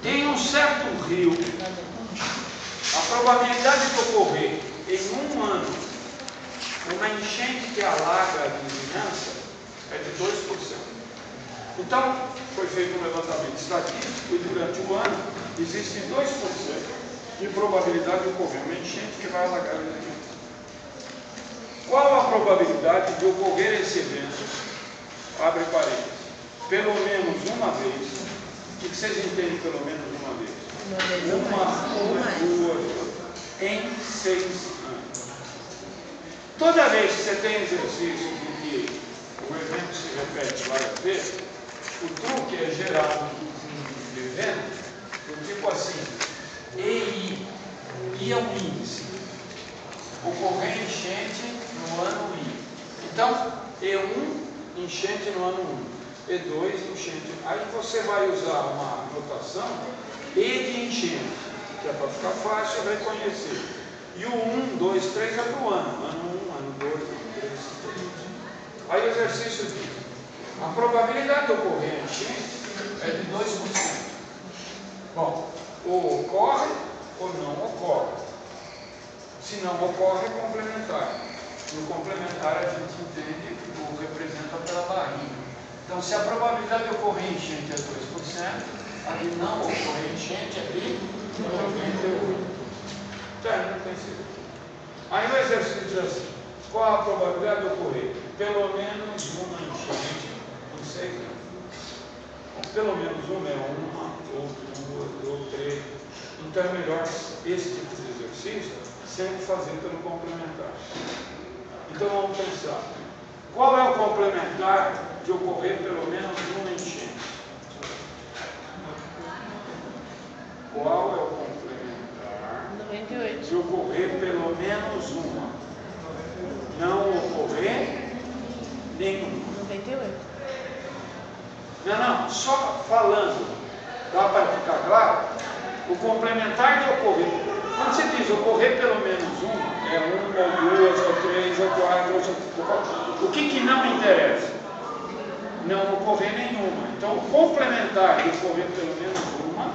Em um certo rio, a probabilidade de ocorrer em um ano uma enchente que alaga a vizinhança é de 2%. Então, foi feito um levantamento estatístico e durante o ano existem 2% de probabilidade de ocorrer uma enchente que vai alagar a vizinhança. Qual a probabilidade de ocorrer esse evento? Abre parênteses. Pelo menos uma vez. O que vocês entendem pelo menos uma vez? Uma, duas, em 6 anos. Toda vez que você tem exercício em que o evento se repete várias vezes, o truque é gerar um evento do tipo assim, EI. I é um índice. Ocorrer enchente no ano I. Então, E1, enchente no ano 1. E2, enchente. Aí você vai usar uma notação E de enchente, que é para ficar fácil reconhecer. E o 1, 2, 3 é para o ano. Ano 1, ano 2, ano 3, 3. Aí o exercício diz: a probabilidade de ocorrer enchente é de 2%. Bom, ou ocorre ou não ocorre. Se não ocorre, é complementar. No complementar, a gente entende que o representa pela barriga. Então, se a probabilidade de ocorrer enchente é 2%, a de não ocorrer enchente é de 98%. Então, não tem sido. Aí o exercício diz assim: qual a probabilidade de ocorrer? Pelo menos uma enchente em 6 anos. Bom, pelo menos uma é uma, ou duas, ou 3. Então, é melhor esse tipo de exercício sempre fazer pelo complementar. Então vamos pensar: qual é o complementar de ocorrer pelo menos uma enchente? Qual é o complementar 98. de ocorrer pelo menos uma? Não ocorrer nenhuma. 98. Não, só falando, dá para ficar claro? O complementar de ocorrer. Quando você diz ocorrer pelo menos uma, é uma, ou duas, ou três, ou quatro, ou 5. O que não interessa? Não ocorrer nenhuma. Então, o complementar de ocorrer pelo menos uma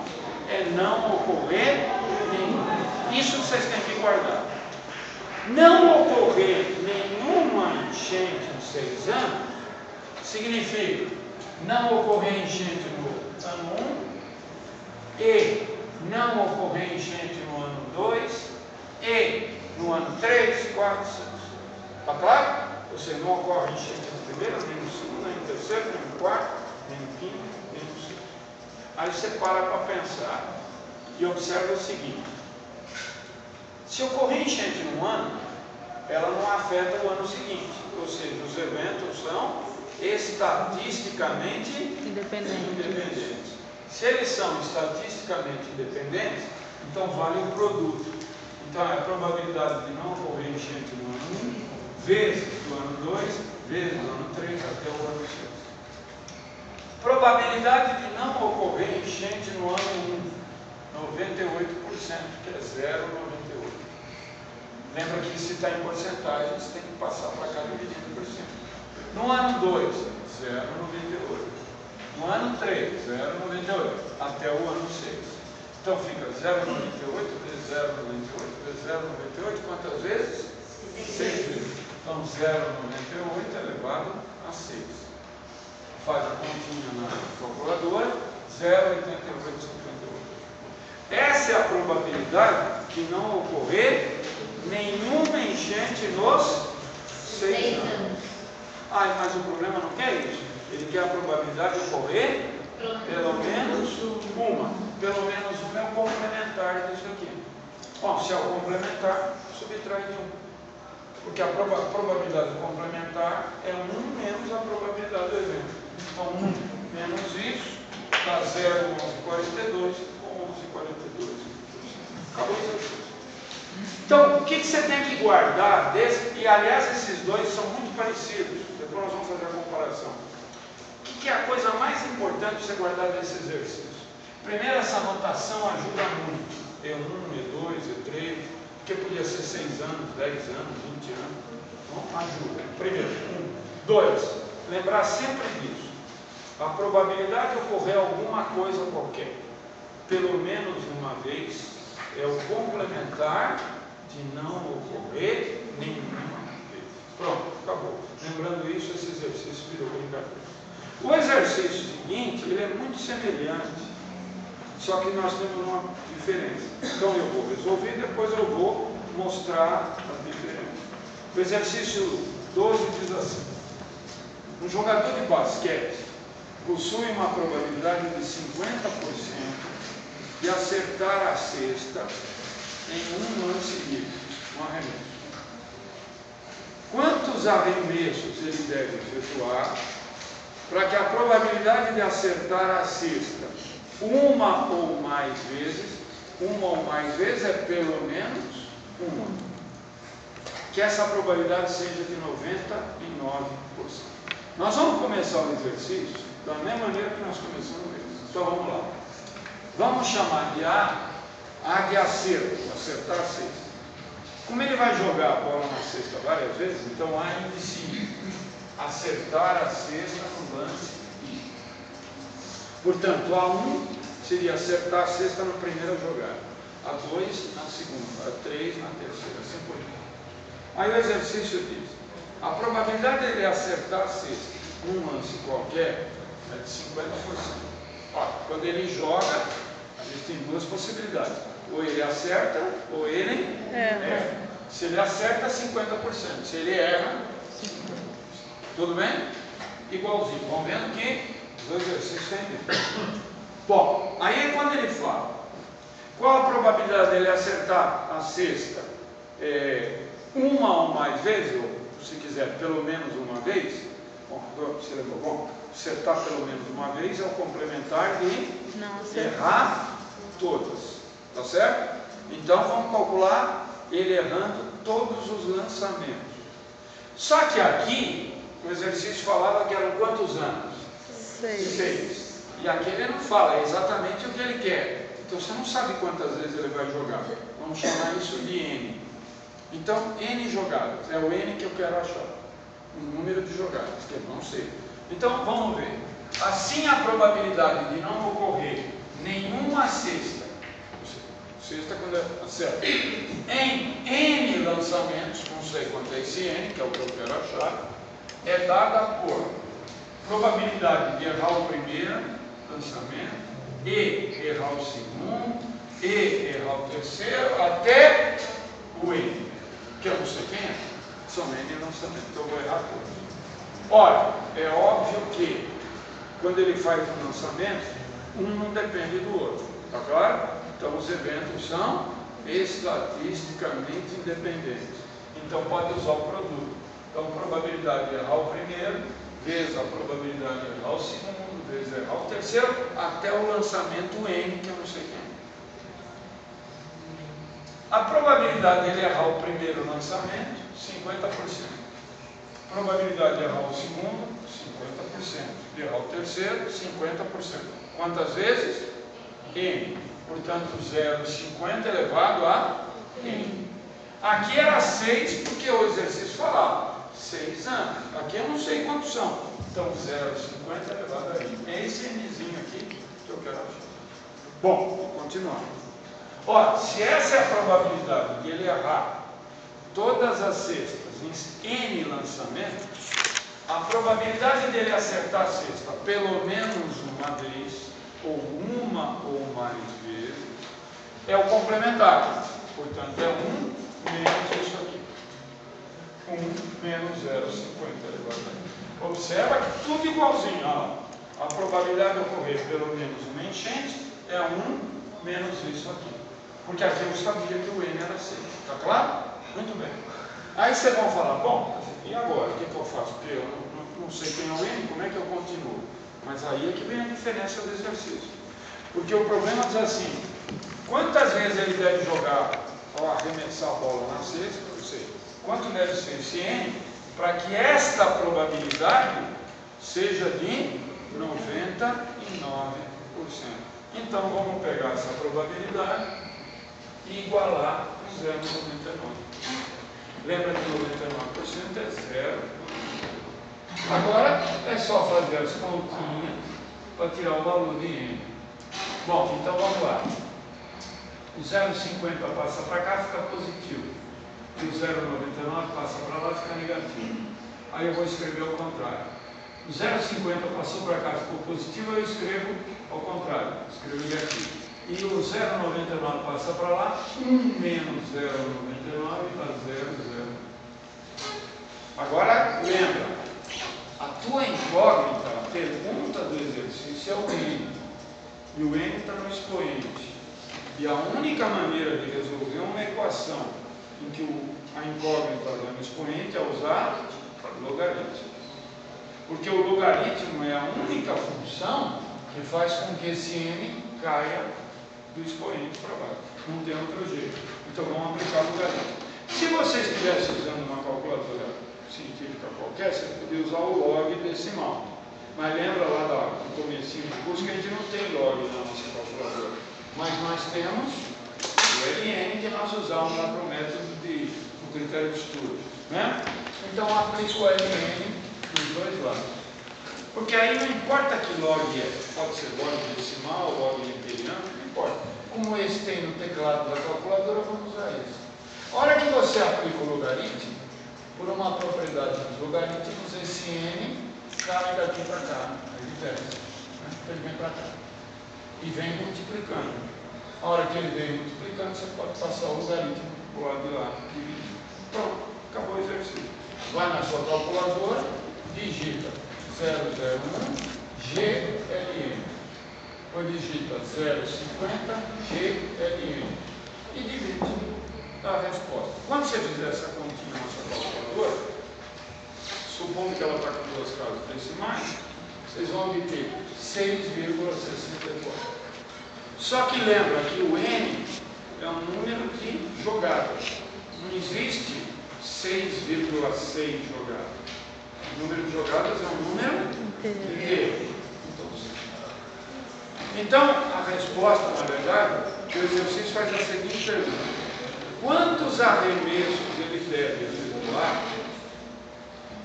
é não ocorrer nenhuma. Isso vocês têm que guardar. Não ocorrer nenhuma enchente em 6 anos significa não ocorrer enchente no ano 1 e não ocorrer enchente no ano 2 e no ano 3, 4, 5. Está claro? Ou seja, não ocorre enchente no primeiro, nem no segundo, nem no terceiro, nem no quarto, nem no quinto, nem no sexto. Aí você para pensar e observa o seguinte: se ocorrer enchente num ano, ela não afeta o ano seguinte. Ou seja, os eventos são estatisticamente independentes. Se eles são estatisticamente independentes, então vale o produto. Então é a probabilidade de não ocorrer enchente no ano 1, vezes no ano 2, vezes no ano 3, até o ano 6. Probabilidade de não ocorrer enchente no ano 1, 98%, que é 0,98. Lembra que se está em porcentagem, você tem que passar para cá dividindo por cento. No ano 2, 0,98. No ano 3, 0,98, até o ano 6. Então fica 0,98 vezes 0,98 vezes 0,98, quantas vezes? 6 vezes. Então 0,98 elevado a 6. Faz a continha na calculadora, 0,8858. Essa é a probabilidade de não ocorrer nenhuma enchente nos 6 anos. Mas o problema não quer isso. Ele quer a probabilidade de ocorrer pelo menos uma. Pelo menos uma é o complementar disso aqui. Bom, se é o complementar, subtrai de 1. Porque a probabilidade complementar é 1 menos a probabilidade do evento. Então 1 menos isso dá 0,1142 com 11,42. Acabou o exercício. Então, o que você tem que guardar desse? E aliás, esses dois são muito parecidos. Depois nós vamos fazer a comparação. O que é a coisa mais importante para você guardar desse exercício? Primeiro, essa notação ajuda muito. E1, E2, E3, porque podia ser 6 anos, 10 anos, 20 anos. Então, ajuda. Primeiro. 2. Lembrar sempre disso. A probabilidade de ocorrer alguma coisa qualquer. pelo menos uma vez, é o complementar de não ocorrer nenhuma vez. Pronto, acabou. Lembrando isso, esse exercício virou brincadeira. O exercício seguinte, ele é muito semelhante, só que nós temos uma diferença. Então eu vou resolver, depois eu vou mostrar a diferença. O exercício 12 diz assim: um jogador de basquete possui uma probabilidade de 50% de acertar a cesta em um lance livre, um arremesso. Quantos arremessos ele deve efetuar para que a probabilidade de acertar a cesta uma ou mais vezes é pelo menos uma, que essa probabilidade seja de 99%. Nós vamos começar o exercício da mesma maneira que nós começamos eles. Então vamos lá. Vamos chamar de A de acerto, acertar a cesta. Como ele vai jogar a bola na cesta várias vezes, então A inicia acertar a cesta no lance I. Portanto, A1 seria acertar a cesta na primeira jogada, A2 na segunda, A3 na terceira, assim por diante. Aí o exercício diz: a probabilidade de ele acertar a cesta num lance qualquer é de 50%. Olha, quando ele joga, existem duas possibilidades: ou ele acerta ou ele erra. Se ele acerta, 50%. Se ele erra, 50%. Tudo bem? Igualzinho. Vamos vendo que os exercícios têm diferença. Bom, aí quando ele fala qual a probabilidade dele acertar a cesta uma ou mais vezes, ou se quiser pelo menos uma vez, você lembrou? Bom, acertar pelo menos uma vez é o complementar de errar todas, tá certo? Então vamos calcular ele errando todos os lançamentos. Só que aqui o exercício falava que eram quantos anos? 6. E aqui ele não fala, é exatamente o que ele quer. Então você não sabe quantas vezes ele vai jogar. Vamos chamar isso de N. Então, N jogadas, é o N que eu quero achar. O número de jogadas, que eu não sei. Então, vamos ver. Assim, a probabilidade de não ocorrer nenhuma cesta quando é acerta, em N lançamentos, não sei quanto é esse N, que é o que eu quero achar, é dada por probabilidade de errar o primeiro lançamento, e errar o segundo, e errar o terceiro, até o N, que eu não sei quem é, são N lançamentos, então eu vou errar todos. Ora, é óbvio que quando ele faz um lançamento, um não depende do outro, tá claro? Então os eventos são estatisticamente independentes. Então pode usar o produto. Então a probabilidade de errar o primeiro, vezes a probabilidade de errar o segundo, vezes errar o terceiro, até o lançamento N, que eu não sei quem. A probabilidade de ele errar o primeiro lançamento, 50%. Probabilidade de errar o segundo, 50%. De errar o terceiro, 50%. Quantas vezes? N. Portanto, 0,50 elevado a N. Aqui era 6, porque o exercício falava 6 anos. Aqui eu não sei quantos são. Então, 0,50 elevado a N. É esse Nzinho aqui que eu quero achar. Bom, vou continuar. Ora, se essa é a probabilidade de ele errar todas as cestas em N lançamentos, a probabilidade dele acertar a cesta pelo menos uma vez, ou uma ou mais vezes, é o complementar. Portanto, é 1 menos isso aqui. 1 menos 0,50 elevado a N. Observa que tudo igualzinho. A probabilidade de ocorrer pelo menos uma enchente é 1 menos isso aqui. Porque aqui eu sabia que o N era 6. Está claro? Muito bem. Aí vocês vão falar: bom, e agora? O que eu faço? Porque eu não sei quem é o N, como é que eu continuo? Mas aí é que vem a diferença do exercício. Porque o problema diz assim: quantas vezes ele deve jogar ao arremessar a bola na cesta? Eu sei. Quanto deve ser esse N para que esta probabilidade seja de 99%? Então vamos pegar essa probabilidade e igualar com 0,99. Lembra que 99% é 0. Agora é só fazer as continhas para tirar o valor de N. Bom, então vamos lá. O 0,50 passa para cá, fica positivo. E o 0,99 passa para lá, fica negativo. Aí eu vou escrever ao contrário. O 0,50 passou para cá, ficou positivo, eu escrevo ao contrário, escrevo negativo. E o 0,99 passa para lá, 1 menos 0,99 dá 0,0. Agora, lembra, a tua incógnita, a pergunta do exercício é o N. E o N está no expoente. E a única maneira de resolver uma equação em que a incógnita está no expoente é usar logaritmo. Porque o logaritmo é a única função que faz com que esse N caia do expoente para baixo. Não tem outro jeito. Então vamos aplicar o logaritmo. Se você estivesse usando uma calculadora científica qualquer, você podia usar o log decimal. Mas lembra lá do comecinho do curso que a gente não tem log na nossa calculadora. Mas nós temos o LN que nós usamos lá para o método do critério de estudo. Né? Então aplico o LN dos dois lados. Porque aí não importa que log é. Pode ser log decimal, log imperiano, não importa. Como esse tem no teclado da calculadora, vamos usar esse. A hora que você aplica o logaritmo, por uma propriedade dos logaritmos, esse N cai daqui para cá, ele desce, né? Ele vem para cá e vem multiplicando. A hora que ele vem multiplicando, você pode passar o logaritmo para o lado de lá, dividir. Pronto, acabou o exercício. Vai na sua calculadora, digita 001 GLN, depois digita 0,50 GLN e divide. Dá a resposta. Quando você fizer essa continha na sua calculadora, supondo que ela está com duas casas decimais, vocês vão obter 6,64. Só que lembra que o N é um número de jogadas. Não existe 6,6 jogadas. O número de jogadas é um número inteiro. Então, a resposta, na verdade, o exercício faz a seguinte pergunta: quantos arremessos ele deve efetuar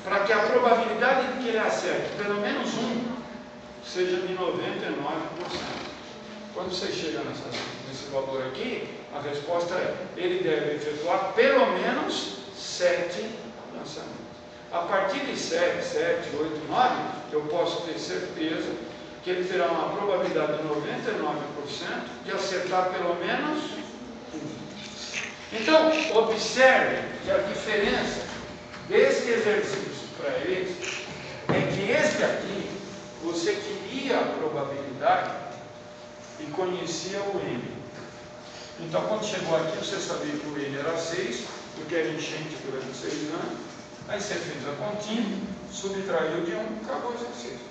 para que a probabilidade de que ele acerte pelo menos um seja de 99%? Quando você chega nesse valor aqui, a resposta é: ele deve efetuar pelo menos 7 lançamentos. A partir de 7, 8, 9, eu posso ter certeza que ele terá uma probabilidade de 99% de acertar pelo menos um. Então, observe que a diferença desse exercício para esse é que este aqui, você queria a probabilidade e conhecia o N. Então, quando chegou aqui, você sabia que o N era 6, porque era enchente durante 6 anos. Aí você fez a continha, subtraiu de 1, acabou o exercício.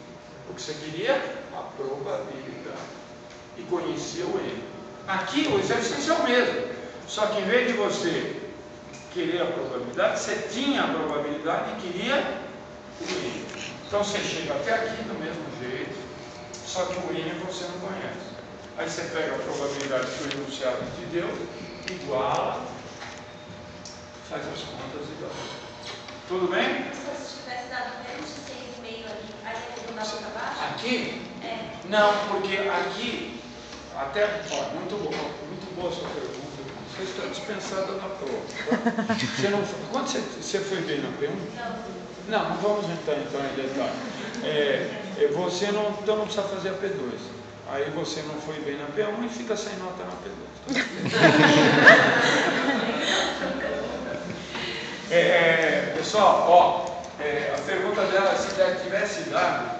O que você queria? A probabilidade. E conhecia o N. Aqui, o exercício é o mesmo. Só que em vez de você querer a probabilidade, você tinha a probabilidade e queria o N. Então você chega até aqui do mesmo jeito, só que o N você não conhece. Aí você pega a probabilidade que o enunciado te deu, iguala, faz as contas e dá. Tudo bem? Se você tivesse dado menos de 6,5 ali, aí ia arredondar para baixo? Aqui? É. Não, porque aqui, até, ó, muito boa a sua pergunta. Você está dispensada na prova. Tá? Quando você foi bem na P1? Não vamos entrar então em detalhe. Você não precisa fazer a P2. Aí você não foi bem na P1 e fica sem nota na P2. Tá? Pessoal, a pergunta dela é se tivesse dado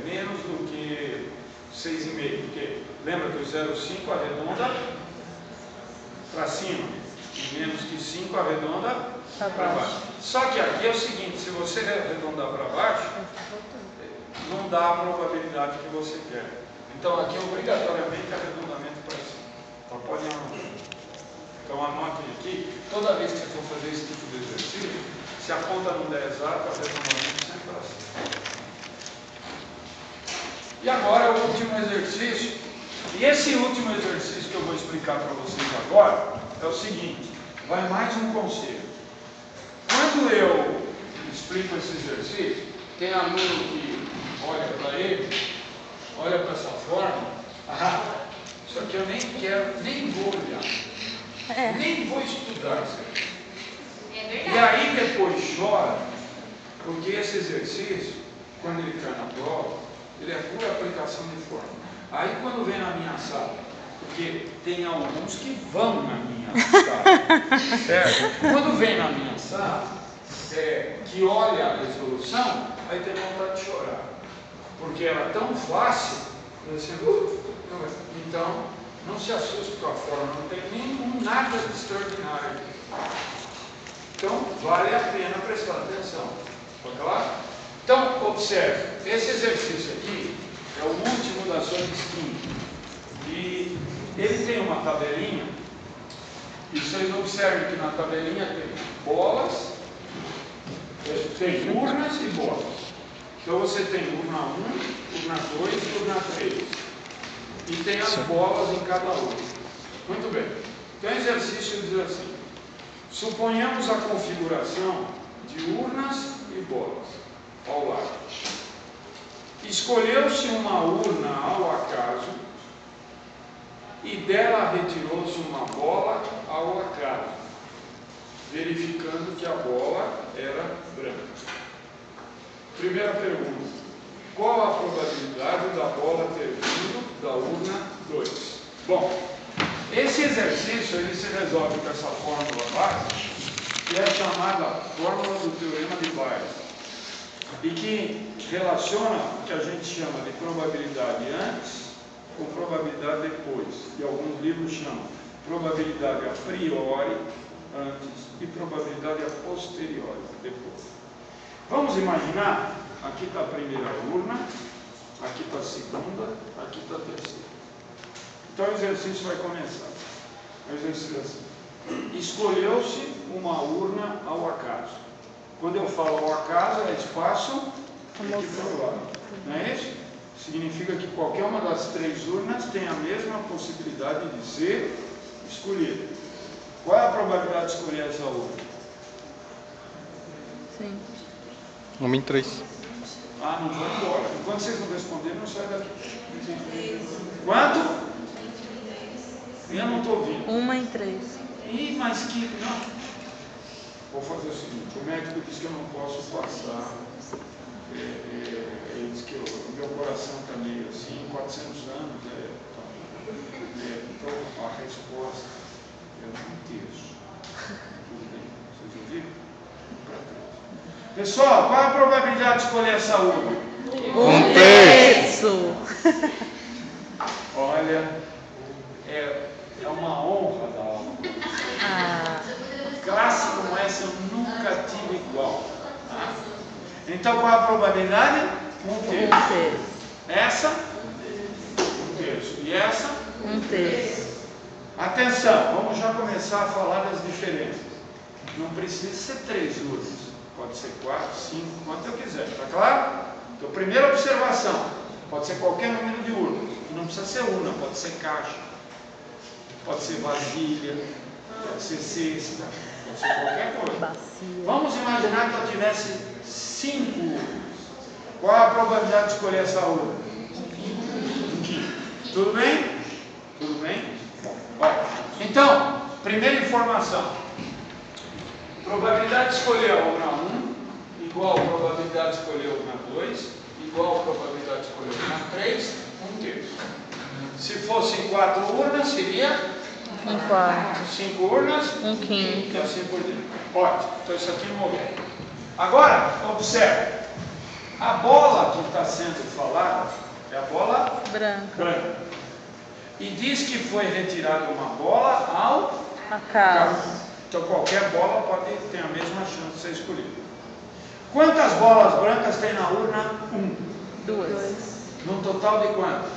menos do que 6,5. Porque lembra que o 0,5 arredonda para cima, e menos que 5 arredonda para baixo. Só que aqui é o seguinte: se você arredondar para baixo, não dá a probabilidade que você quer. Então aqui é obrigatoriamente arredondamento para cima. Então pode anotar. Então anotem aqui, toda vez que você for fazer esse tipo de exercício, se a conta não der exato, arredondamento sempre para cima. E agora o último exercício. E esse último exercício que eu vou explicar para vocês agora é o seguinte: vai mais um conselho. Quando eu explico esse exercício, tem aluno que olha para ele, olha para essa forma, que eu nem quero, nem vou olhar. Nem vou estudar isso aqui. E aí depois chora, porque esse exercício, quando ele cai na prova, ele é pura aplicação de fórmula. Aí quando vem na minha sala, porque tem alguns que vão na minha sala, certo? Quando vem na minha sala, que olha a resolução, aí tem vontade de chorar. Porque era tão fácil, assim, então não se assuste com a fórmula, não tem nenhum nada de extraordinário aqui. Então, vale a pena prestar atenção. Está claro? Então, observe, esse exercício aqui é o último da sua distinta. E ele tem uma tabelinha, e vocês observem que na tabelinha tem bolas, tem urnas e bolas. Então, você tem urna 1, urna 2 e urna 3. E tem as bolas em cada urna. Muito bem. Então, o exercício diz assim: suponhamos a configuração de urnas e bolas ao lado. Escolheu-se uma urna ao acaso e dela retirou-se uma bola ao acaso, verificando que a bola era branca. Primeira pergunta: qual a probabilidade da bola ter vindo da urna 2? Bom, esse exercício ele se resolve com essa fórmula básica, que é chamada fórmula do teorema de Bayes, e que relaciona o que a gente chama de probabilidade antes com probabilidade depois. E alguns livros chamam probabilidade a priori antes e probabilidade a posteriori depois. Vamos imaginar, aqui está a primeira urna, aqui está a segunda, aqui está a terceira. Então o exercício vai começar. O exercício é assim: escolheu-se uma urna ao acaso. Quando eu falo ao acaso, é espaço aqui para o lado. Não é isso? Significa que qualquer uma das três urnas tem a mesma possibilidade de ser escolhida. Qual é a probabilidade de escolher essa urna? Sim. 1 em 3. Ah, não vou embora. Enquanto vocês não responderem, não sai daqui. Quanto? Eu não estou ouvindo. 1 em 3. Ih, mas que... Não. Vou fazer o seguinte: o médico disse que eu não posso passar. Ele disse que o meu coração está meio assim, 400 anos. Então, a resposta é 1 terço. Tudo bem? Vocês ouviram? 1 para 3. Pessoal, qual é a probabilidade de escolher essa urna? 1 terço. Olha, é uma honra dar aula. Classe como essa eu nunca tive igual. Tá? Então, qual é a probabilidade? 1 terço. 1 terço. Essa? 1 terço. E essa? 1 terço. Atenção, vamos já começar a falar das diferenças. Não precisa ser 3 urnas. Pode ser 4, 5, quanto eu quiser. Tá claro? Então, primeira observação: pode ser qualquer número de urnas. Não precisa ser urna, pode ser caixa, pode ser vasilha, pode ser cesta, pode ser qualquer coisa. Bacia. Vamos imaginar que eu tivesse 5 urnas. Qual é a probabilidade de escolher essa urna? 1 quinto. Tudo bem? Tudo bem? Bom, ó. Então, primeira informação: probabilidade de escolher a urna 1 igual a probabilidade de escolher a urna 2 igual a probabilidade de escolher a urna 3, 1 terço. Se fossem 4 urnas, seria 1 quarto. 5 urnas, 1 quinto. e assim por diante. Ótimo, então isso aqui morreu. Agora, observe: a bola que está sendo falada é a bola branca. E diz que foi retirada uma bola ao Acaso. Então qualquer bola pode ter a mesma chance de ser escolhida. Quantas bolas brancas tem na urna? 1. 2. Num total de quanto?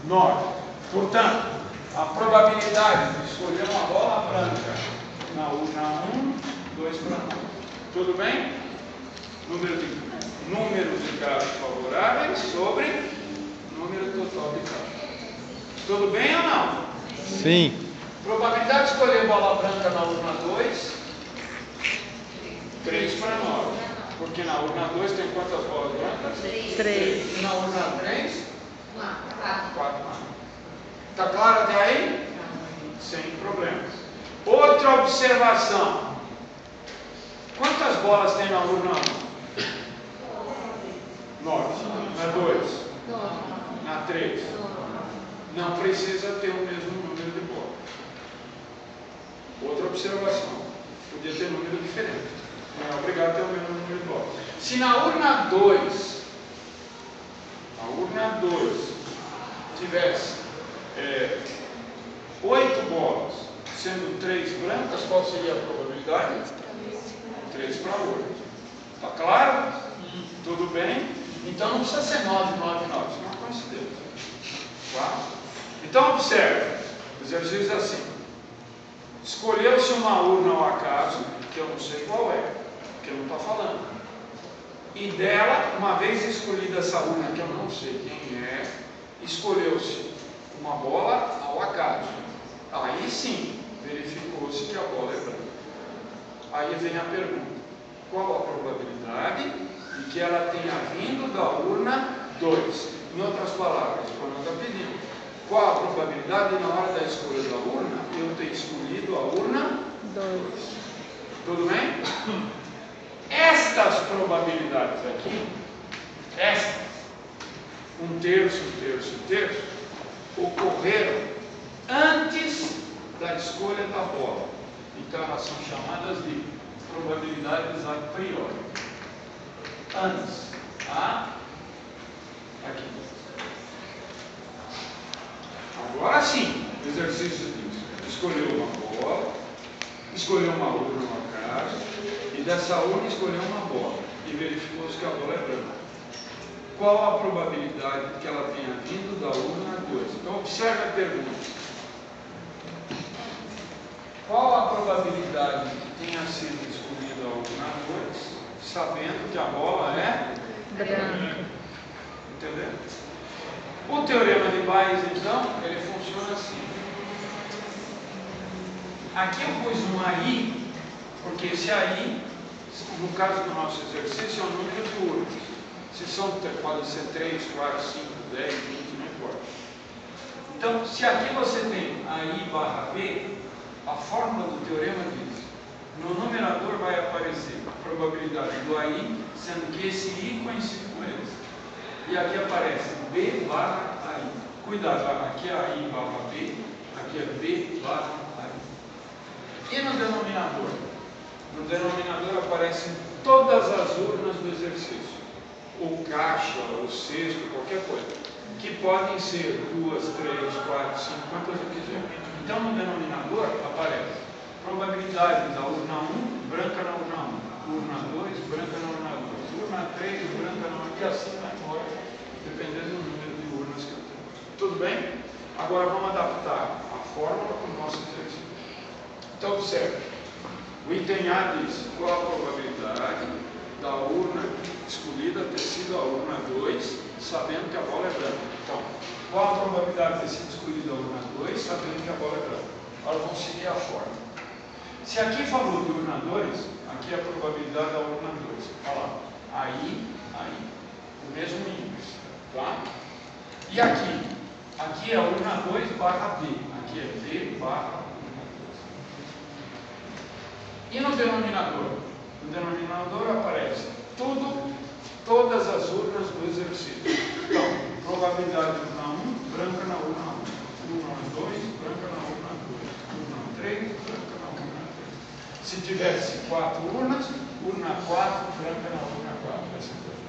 9. Portanto, a probabilidade de escolher uma bola branca na urna 1, 2 para 9. Tudo bem? Número de casos favoráveis sobre número total de casos. Tudo bem ou não? Sim. Probabilidade de escolher bola branca na urna 2, 3 para 9. Porque na urna 2 tem quantas bolas brancas? 3. E na urna 3? 4. observação. Quantas bolas tem na urna 1? 9. Na 2? Na 3? Não precisa ter o mesmo número de bolas. Outra observação. Podia ter número diferente. Não é obrigado a ter o mesmo número de bolas. Se na urna 2, tivesse 8 bolas, sendo 3 brancas, qual seria a probabilidade? 3 para 8. Está claro? Tudo bem? Então não precisa ser 9, 9, 9. Isso é uma coincidência. Tá? Então observe. O exercício é assim. Escolheu-se uma urna ao acaso, que eu não sei qual é, que eu não estou falando. E dela, uma vez escolhida essa urna, que eu não sei quem é, escolheu-se uma bola ao acaso. Aí sim, verificou-se que a bola é branca. Aí vem a pergunta: qual a probabilidade de que ela tenha vindo da urna 2? Em outras palavras, como eu estou pedindo, qual a probabilidade na hora da escolha da urna eu ter escolhido a urna 2? Tudo bem? Estas probabilidades aqui, um terço, ocorreram antes da escolha da bola. Então elas são chamadas de probabilidades a priori. Antes. Tá? Aqui. Agora sim, o exercício diz: escolheu uma bola, escolheu uma urna no acaso, e dessa urna escolheu uma bola, e verificou-se que a bola é branca. Qual a probabilidade de que ela tenha vindo da urna 2? Então observe a pergunta. Qual a probabilidade de que tenha sido escolhida a urna 2, sabendo que a bola é branca? Entendeu? O teorema de Bayes, então, ele funciona assim. Aqui eu pus um AI, porque esse AI, no caso do nosso exercício, é o número de urnas. Se são, podem ser 3, 4, 5, 10, 20, não importa. Então, se aqui você tem AI barra B, a fórmula do teorema diz: no numerador vai aparecer a probabilidade do AI, sendo que esse I coincide com eles. E aqui aparece B barra AI. Cuidado, aqui é AI barra B, aqui é B barra AI. E no denominador? No denominador aparecem todas as urnas do exercício. Ou caixa, ou cesto, qualquer coisa. Que podem ser 2, 3, 4, 5, quantas eu quiser. Então no denominador aparece probabilidade da urna 1, branca na urna 1. Urna 2, branca na urna 2. Urna 3, branca na urna 2. E assim vai embora, dependendo do número de urnas que eu tenho. Tudo bem? Agora vamos adaptar a fórmula para o nosso exercício. Então observe. O item A diz qual a probabilidade da urna escolhida ter sido a urna 2, sabendo que a bola é branca. Então, qual a probabilidade de ter sido escolhida a urna 2, sabendo que a bola é branca? Agora vamos seguir a fórmula. Se aqui falou de urna 2, aqui é a probabilidade da urna 2. Olha lá. Aí. O mesmo índice. Tá? E aqui? Aqui é a urna 2 barra B. Aqui é B barra urna 2. E no denominador? No denominador aparece todas as urnas do exercício. Então, probabilidade de urna 1, branca na urna 1. Urna 2, branca na urna 2. Urna 3, branca na urna 3. Se tivesse 4 urnas, urna 4, branca na urna 4. Essa coisa.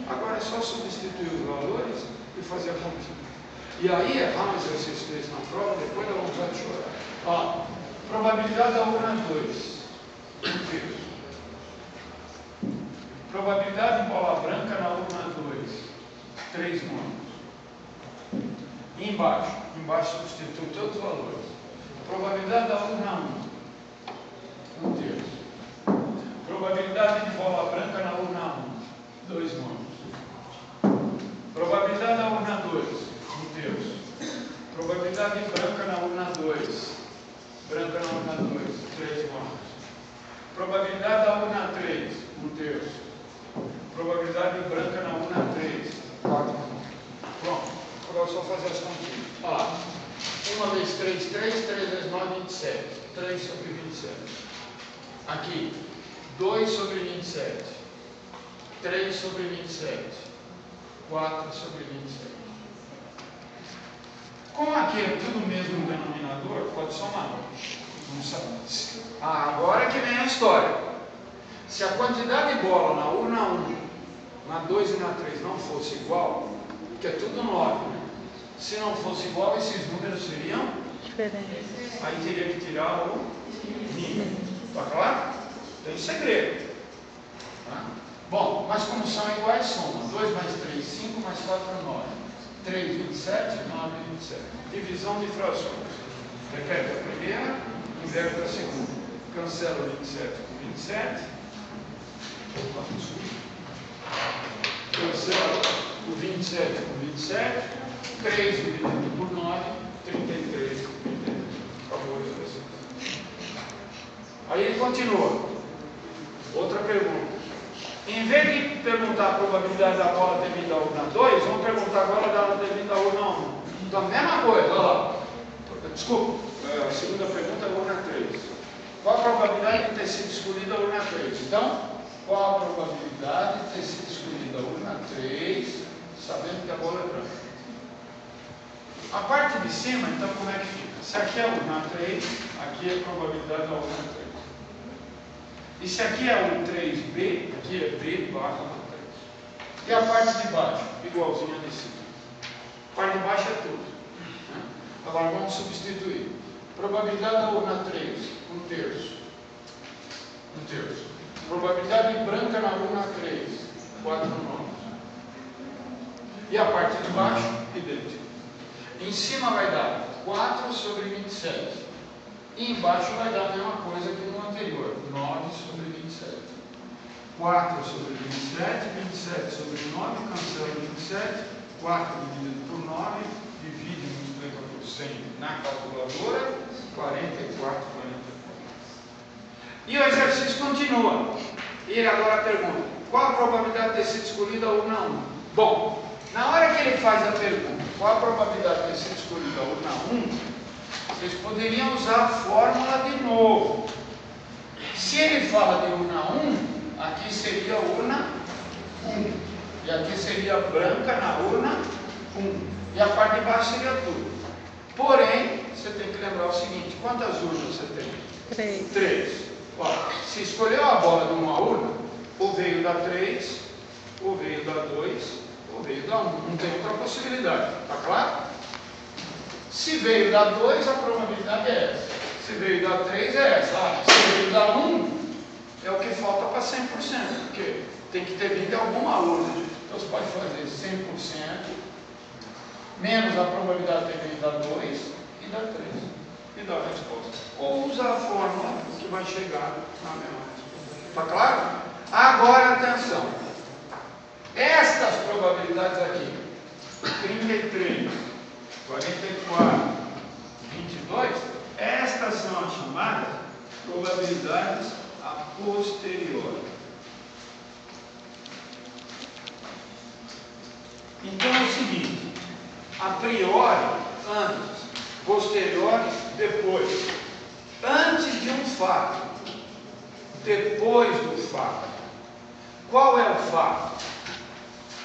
Agora é só substituir os valores e fazer a conta. E aí, errar um exercício desse na prova, depois dá vontade de chorar. Ó, probabilidade da urna 2. Probabilidade de bola branca na urna 2. 3 números. E embaixo substitui todos os valores. Probabilidade da urna 1. 1 terço. Probabilidade de bola branca na urna 1. 2 números. Probabilidade da urna 2. 1 terço. Probabilidade branca na urna 2. Branca na urna 2. 3 números. Probabilidade da urna 3. 1 terço. Probabilidade branca na urna 3. 4 números. Pronto. Agora é só fazer as continhas. Olha lá. 1 cima vezes 3, 3 vezes 9, 27. 3 sobre 27. Aqui, 2 sobre 27. 3 sobre 27. 4 sobre 27. Como aqui é tudo mesmo no denominador, pode somar. Não sabe. Agora que vem a história. Se a quantidade de bola na urna 1, na 2 e na 3 não fosse igual, que é tudo 9, né? Se não fosse igual, esses números seriam Diferente. Aí teria que tirar o mínimo. Está claro? Tem segredo. Tá? Bom, mas como são iguais, soma. 2 mais 3, 5 mais 4, 9. 3, 27, 9, 27. Divisão de frações. Repete a primeira, inverte a segunda. Cancela o 27 com 27. Cancela o 27 com 27. 3 dividido por 9, 33. Acabou isso assim. Aí ele continua. Outra pergunta. Em vez de perguntar a probabilidade da bola ter vindo da urna 2, vamos perguntar agora dela ter vindo da urna 1. Então, a mesma coisa, olha lá. Desculpa, a segunda pergunta é a urna 3. Qual a probabilidade de ter sido escolhida a urna 3? Então, qual a probabilidade de ter sido escolhida a urna 3, sabendo que a bola é branca? A parte de cima, então, como é que fica? Se aqui é a urna 3, aqui é a probabilidade da urna 3. E se aqui é um 3B, aqui é B barra 3. E a parte de baixo? Igualzinha a de cima. A parte de baixo é tudo. Agora vamos substituir. Probabilidade da urna 3, 1 terço. 1 terço. Probabilidade branca na urna 3, 4 nonos. E a parte de baixo, idêntico. Em cima vai dar 4 sobre 27. E embaixo vai dar a mesma coisa que no anterior, 9 sobre 27. 4 sobre 27, 27 sobre 9, cancela 27. 4 dividido por 9, divide e multiplica por 100 na calculadora, 44, 44. E o exercício continua. E ele agora pergunta, qual a probabilidade de ter sido escolhida a urna 1? Bom, na hora que ele faz a pergunta, qual a probabilidade de ter sido escolhida a urna 1, vocês poderiam usar a fórmula de novo. Se ele fala de urna 1, aqui seria urna 1. E aqui seria branca na urna 1. E a parte de baixo seria tudo. Porém, você tem que lembrar o seguinte, quantas urnas você tem? 3. 3. Ó, se escolheu a bola de uma urna, ou veio da 3, ou veio da 2, ou veio da 1. Não tem outra possibilidade. Está claro? Se veio da 2, a probabilidade é essa. Se veio da 3, é essa. Se veio da 1, é o que falta para 100%. Porque tem que ter vindo de alguma urna. Então você pode fazer 100% menos a probabilidade de ter vindo da 2 e da 3. E dar a resposta. Ou usar a fórmula que vai chegar na mesma resposta. Está claro? Agora, atenção. Estas probabilidades aqui. 33. 44, 22, estas são as chamadas probabilidades a posteriori. Então é o seguinte, a priori, antes, posteriori, depois. Antes de um fato, depois do fato. Qual é o fato?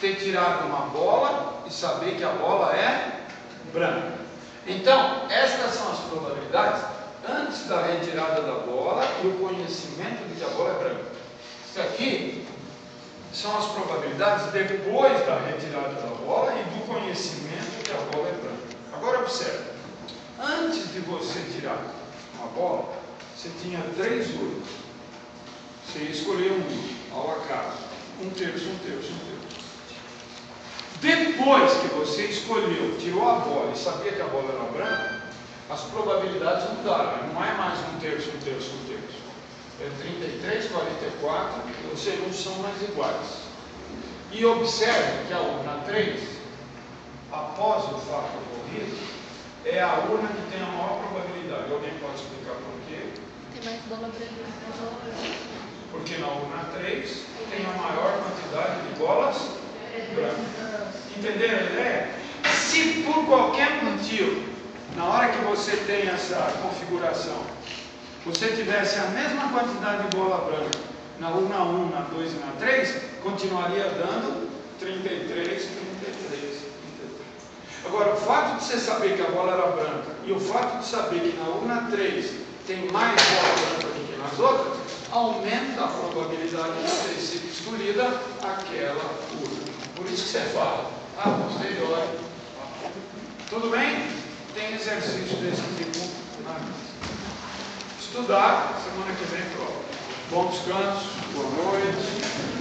Ter tirado uma bola e saber que a bola é branca. Então, estas são as probabilidades antes da retirada da bola e o conhecimento de que a bola é branca. Isso aqui são as probabilidades depois da retirada da bola e do conhecimento que a bola é branca. Agora observe, antes de você tirar uma bola, você tinha 3 urnas. Você escolheu um ao acaso, 1 terço, 1 terço, 1 terço. Depois que você escolheu, tirou a bola e sabia que a bola era branca, as probabilidades mudaram. Não é mais 1 terço, 1 terço, 1 terço. É 33, 44, ou seja, não são mais iguais. E observe que a urna 3, após o fato ocorrido, é a urna que tem a maior probabilidade. Alguém pode explicar por quê? Tem mais bola branca. Porque na urna 3 tem a maior quantidade de bolas brancas. Entenderam a ideia? Se por qualquer motivo na hora que você tem essa configuração, você tivesse a mesma quantidade de bola branca na urna 1, na 2 e na 3, continuaria dando 33, 33, 33. Agora, o fato de você saber que a bola era branca e o fato de saber que na urna 3 tem mais bola branca do que nas outras, aumenta a probabilidade de ter sido escolhida aquela urna. Por isso que você fala, posteriori. Tudo bem? Tem exercício desse tipo na estudar, semana que vem prova. Bom descanso, boa noite.